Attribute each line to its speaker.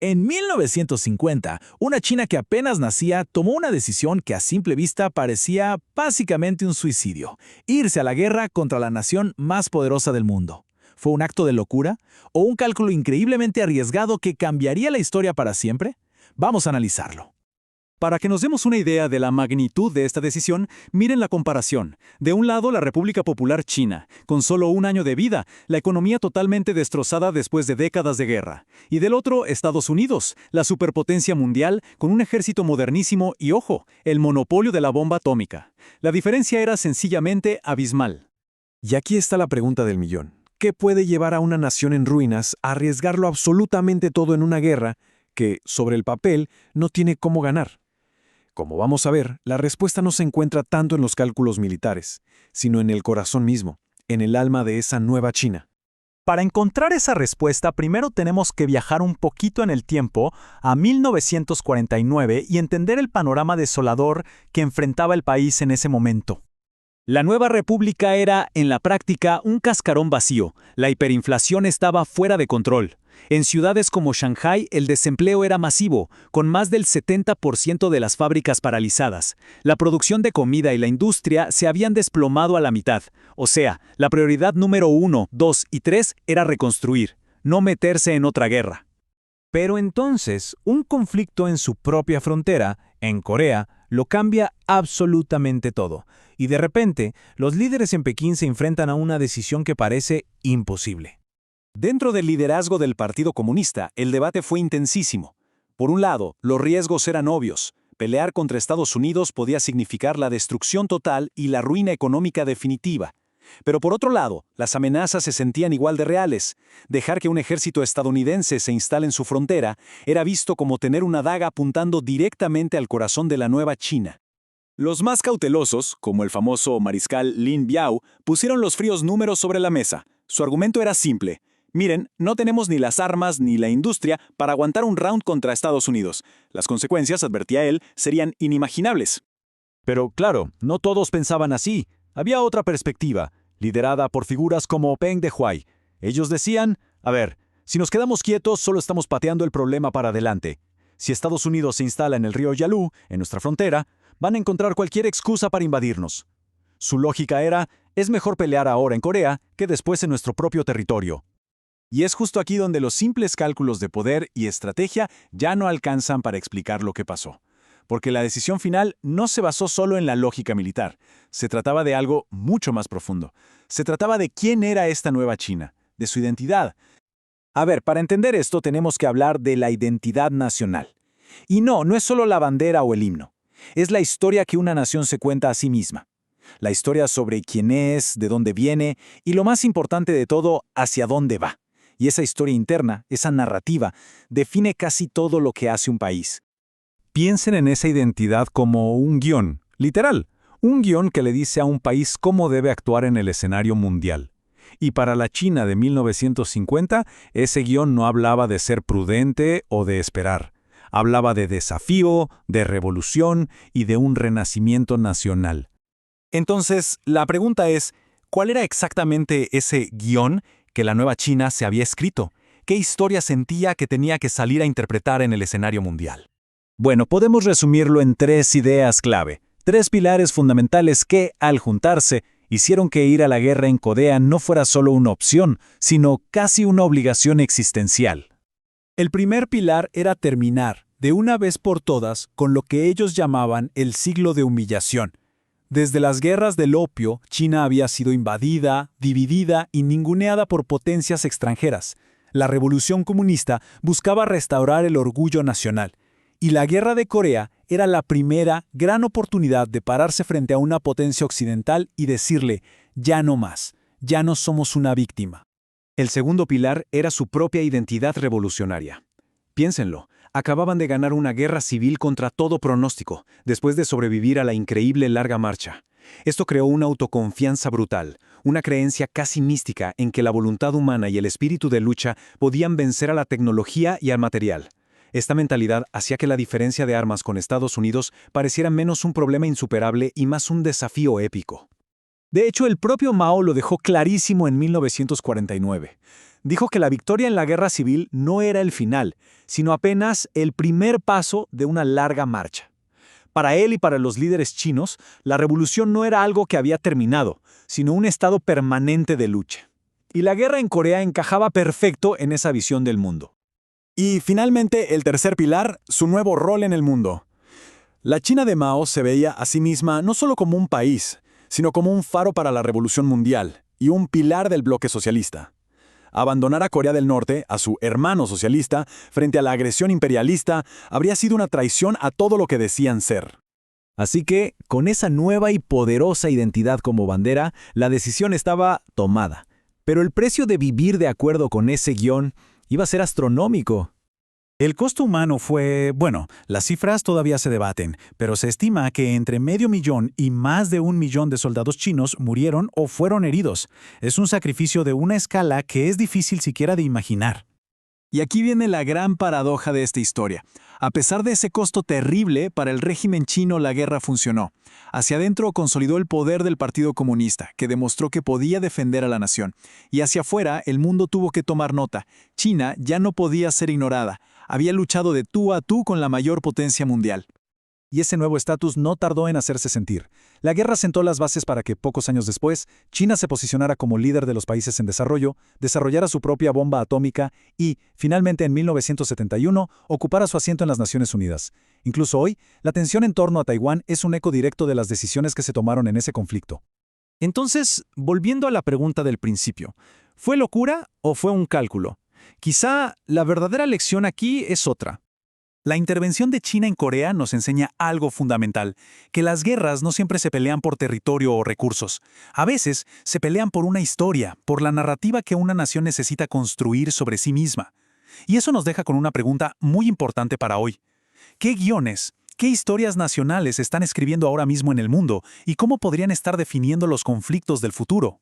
Speaker 1: En 1950, una China que apenas nacía tomó una decisión que a simple vista parecía básicamente un suicidio: irse a la guerra contra la nación más poderosa del mundo. ¿Fue un acto de locura o un cálculo increíblemente arriesgado que cambiaría la historia para siempre? Vamos a analizarlo.
Speaker 2: Para que nos demos una idea de la magnitud de esta decisión, miren la comparación. De un lado, la República Popular China, con solo un año de vida, la economía totalmente destrozada después de décadas de guerra. Y del otro, Estados Unidos, la superpotencia mundial, con un ejército modernísimo y, ojo, el monopolio de la bomba atómica. La diferencia era sencillamente abismal.
Speaker 3: Y aquí está la pregunta del millón. ¿Qué puede llevar a una nación en ruinas a arriesgarlo absolutamente todo en una guerra que, sobre el papel, no tiene cómo ganar? Como vamos a ver, la respuesta no se encuentra tanto en los cálculos militares, sino en el corazón mismo, en el alma de esa nueva China.
Speaker 2: Para encontrar esa respuesta, primero tenemos que viajar un poquito en el tiempo a 1949 y entender el panorama desolador que enfrentaba el país en ese momento. La nueva república era, en la práctica, un cascarón vacío. La hiperinflación estaba fuera de control. En ciudades como Shanghái, el desempleo era masivo, con más del 70% de las fábricas paralizadas. La producción de comida y la industria se habían desplomado a la mitad. O sea, la prioridad número 1, 2 y 3 era reconstruir, no meterse en otra guerra.
Speaker 4: Pero entonces, un conflicto en su propia frontera, en Corea, lo cambia absolutamente todo. Y de repente, los líderes en Pekín se enfrentan a una decisión que parece imposible.
Speaker 5: Dentro del liderazgo del Partido Comunista, el debate fue intensísimo. Por un lado, los riesgos eran obvios. Pelear contra Estados Unidos podía significar la destrucción total y la ruina económica definitiva. Pero por otro lado, las amenazas se sentían igual de reales. Dejar que un ejército estadounidense se instale en su frontera era visto como tener una daga apuntando directamente al corazón de la nueva China. Los más cautelosos, como el famoso mariscal Lin Biao, pusieron los fríos números sobre la mesa. Su argumento era simple. Miren, no tenemos ni las armas ni la industria para aguantar un round contra Estados Unidos. Las consecuencias, advertía él, serían inimaginables.
Speaker 2: Pero claro, no todos pensaban así. Había otra perspectiva, liderada por figuras como Peng Dehuai. Ellos decían, a ver, si nos quedamos quietos solo estamos pateando el problema para adelante. Si Estados Unidos se instala en el río Yalu, en nuestra frontera, van a encontrar cualquier excusa para invadirnos. Su lógica era, es mejor pelear ahora en Corea que después en nuestro propio territorio.
Speaker 5: Y es justo aquí donde los simples cálculos de poder y estrategia ya no alcanzan para explicar lo que pasó. Porque la decisión final no se basó solo en la lógica militar. Se trataba de algo mucho más profundo. Se trataba de quién era esta nueva China, de su identidad. A ver, para entender esto tenemos que hablar de la identidad nacional. Y no es solo la bandera o el himno. Es la historia que una nación se cuenta a sí misma. La historia sobre quién es, de dónde viene y, lo más importante de todo, hacia dónde va. Y esa historia interna, esa narrativa, define casi todo lo que hace un país.
Speaker 4: Piensen en esa identidad como un guión, literal, un guión que le dice a un país cómo debe actuar en el escenario mundial. Y para la China de 1950, ese guión no hablaba de ser prudente o de esperar. Hablaba de desafío, de revolución y de un renacimiento nacional.
Speaker 5: Entonces, la pregunta es, ¿cuál era exactamente ese guión que la nueva China se había escrito? ¿Qué historia sentía que tenía que salir a interpretar en el escenario mundial?
Speaker 2: Bueno, podemos resumirlo en 3 ideas clave, 3 pilares fundamentales que, al juntarse, hicieron que ir a la guerra en Corea no fuera solo una opción, sino casi una obligación existencial.
Speaker 5: El primer pilar era terminar, de una vez por todas, con lo que ellos llamaban el siglo de humillación. Desde las guerras del opio, China había sido invadida, dividida y ninguneada por potencias extranjeras. La revolución comunista buscaba restaurar el orgullo nacional. Y la guerra de Corea era la primera gran oportunidad de pararse frente a una potencia occidental y decirle, ya no más, ya no somos una víctima. El segundo pilar era su propia identidad revolucionaria. Piénsenlo, acababan de ganar una guerra civil contra todo pronóstico, después de sobrevivir a la increíble larga marcha. Esto creó una autoconfianza brutal, una creencia casi mística en que la voluntad humana y el espíritu de lucha podían vencer a la tecnología y al material. Esta mentalidad hacía que la diferencia de armas con Estados Unidos pareciera menos un problema insuperable y más un desafío épico. De hecho, el propio Mao lo dejó clarísimo en 1949. Dijo que la victoria en la guerra civil no era el final, sino apenas el primer paso de una larga marcha. Para él y para los líderes chinos, la revolución no era algo que había terminado, sino un estado permanente de lucha. Y la guerra en Corea encajaba perfecto en esa visión del mundo. Y finalmente, el tercer pilar, su nuevo rol en el mundo. La China de Mao se veía a sí misma no solo como un país, sino como un faro para la revolución mundial y un pilar del bloque socialista. Abandonar a Corea del Norte, a su hermano socialista, frente a la agresión imperialista, habría sido una traición a todo lo que decían ser.
Speaker 1: Así que, con esa nueva y poderosa identidad como bandera, la decisión estaba tomada. Pero el precio de vivir de acuerdo con ese guión iba a ser astronómico.
Speaker 2: El costo humano fue, bueno, las cifras todavía se debaten, pero se estima que entre 500.000 y más de 1 millón de soldados chinos murieron o fueron heridos. Es un sacrificio de una escala que es difícil siquiera de imaginar.
Speaker 5: Y aquí viene la gran paradoja de esta historia. A pesar de ese costo terrible, para el régimen chino la guerra funcionó. Hacia adentro consolidó el poder del Partido Comunista, que demostró que podía defender a la nación. Y hacia afuera, el mundo tuvo que tomar nota. China ya no podía ser ignorada. Había luchado de tú a tú con la mayor potencia mundial.
Speaker 2: Y ese nuevo estatus no tardó en hacerse sentir. La guerra sentó las bases para que, pocos años después, China se posicionara como líder de los países en desarrollo, desarrollara su propia bomba atómica y, finalmente en 1971, ocupara su asiento en las Naciones Unidas. Incluso hoy, la tensión en torno a Taiwán es un eco directo de las decisiones que se tomaron en ese conflicto.
Speaker 5: Entonces, volviendo a la pregunta del principio, ¿fue locura o fue un cálculo? Quizá la verdadera lección aquí es otra.
Speaker 2: La intervención de China en Corea nos enseña algo fundamental, que las guerras no siempre se pelean por territorio o recursos. A veces se pelean por una historia, por la narrativa que una nación necesita construir sobre sí misma. Y eso nos deja con una pregunta muy importante para hoy. ¿Qué guiones, qué historias nacionales están escribiendo ahora mismo en el mundo y cómo podrían estar definiendo los conflictos del futuro?